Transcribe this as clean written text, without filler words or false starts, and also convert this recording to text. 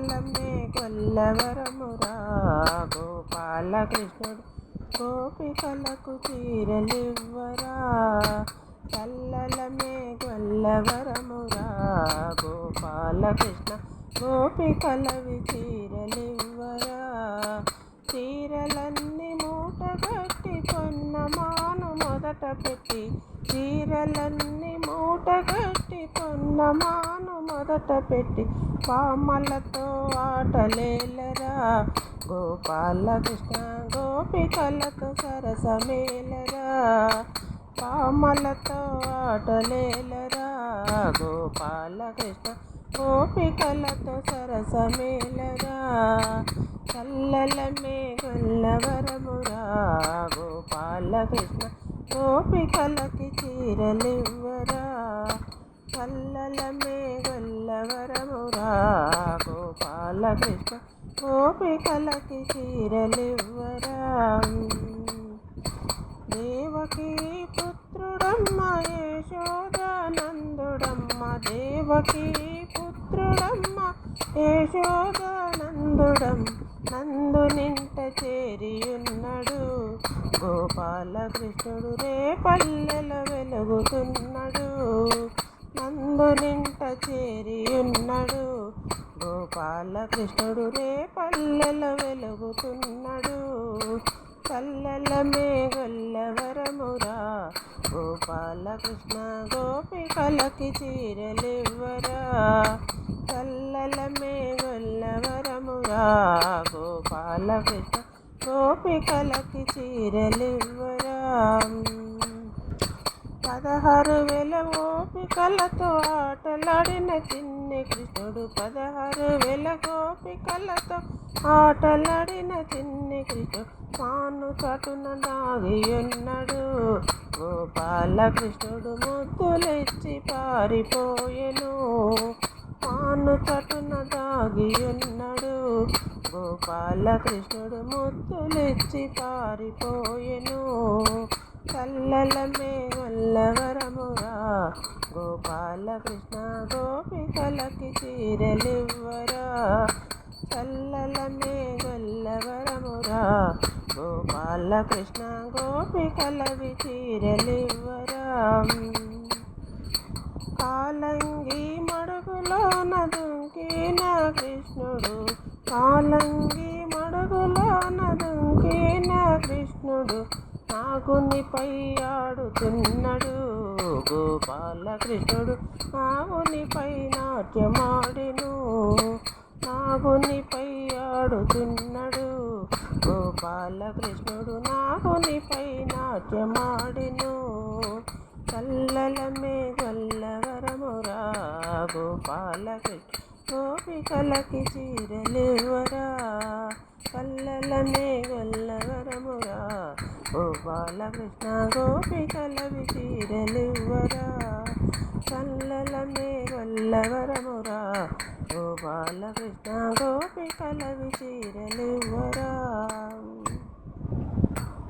చల్లలమ్మే కొల్లవరమురా గోపాలకృష్ణుడు గోపికలకు చీరలివ్వరా. చల్లలమ్మే కొల్లవరమురా గోపాలకృష్ణ గోపికలవి చీరలివ్వరా. చీరలన్నీ మూటగట్టి పొన్నమాను మొదట పెట్టి, చీరలన్నీ మూటగట్టి పొన్నమాను మొదట పెట్టి, పామలతో ఆటలేలరా గోపాలకృష్ణ గోపికలతో సరసమేలరా. పామలతో ఆటలేలరా గోపాలకృష్ణ గోపికలతో సరసమేలరా. చల్లలమ్మే కొల్లవరమురా గోపాలకృష్ణ గోపికలకి చీరలివ్వరా. చల్లలమ్మే కొల్లవరమురా గోపాలకృష్ణ గోపికలకి చీరలివ్వరా. దేవకీ పుత్రుడమ్మ యశోదానందుడమ్మ, దేవకీ పుత్రుడమ్మ యశోదానందుడం నందునింట చేరియున్నడు గోపాలకృష్ణుడు రేపల్లెల వెలుగుతున్నడు. నందునింట చేరియున్నడు గోపాలకృష్ణుడు రేపల్లెల వెలుగుతున్నడు. చల్లలమ్మే కొల్లవరమురా గోపాలకృష్ణ గోపికలకి చీరలివ్వరా. చల్లలమ్మే కొల్లవరమురా గోపాలకృష్ణ గోపికలకి చీరలివ్వరా. 16,000 గోపికలతో ఆటలాడిన చిన్ని కృష్ణుడు, 16,000 గోపికలతో ఆటలాడిన చిన్ని కృష్ణుడు మాను చటున దాగియున్నడు గోపాలకృష్ణుడు ముద్దులిచ్చి పారిపోయెను. మాను చటున దాగియున్నడు గోపాలకృష్ణుడు ముద్దులిచ్చి పారిపోయెను. చల్లలమ్మే కొల్లవరమురా గోపాలకృష్ణ గోపికలకి చీరలివ్వరా. చల్లలమ్మే కొల్లవరమురా గోపాలకృష్ణ గోపికలవి చీరలివ్వరా. కాలంగి మడుగులోన దుంకిన కృష్ణుడు, కాలంగి మడుగులోన దుంకిన కృష్ణుడు నాగునిపై ఆడుతున్నడు గోపాలకృష్ణుడు. నాగునిపై నాట్యమాడెను, నాగునిపై ఆడుతున్నడు గోపాలకృష్ణుడు. నాగునిపై నాట్యమాడెను. చల్లలమ్మే కొల్లవరమురా గోపాలకృష్ణ గోపికలకి చీరలివ్వరా. చల్లలమ్మే కొల్లవరమురా గోపాలకృష్ణ గోపికలవి చీరలివ్వరా. చల్లలమ్మే కొల్లవరమురా గోపాలకృష్ణ గోపికలవి చీరలివ్వరా.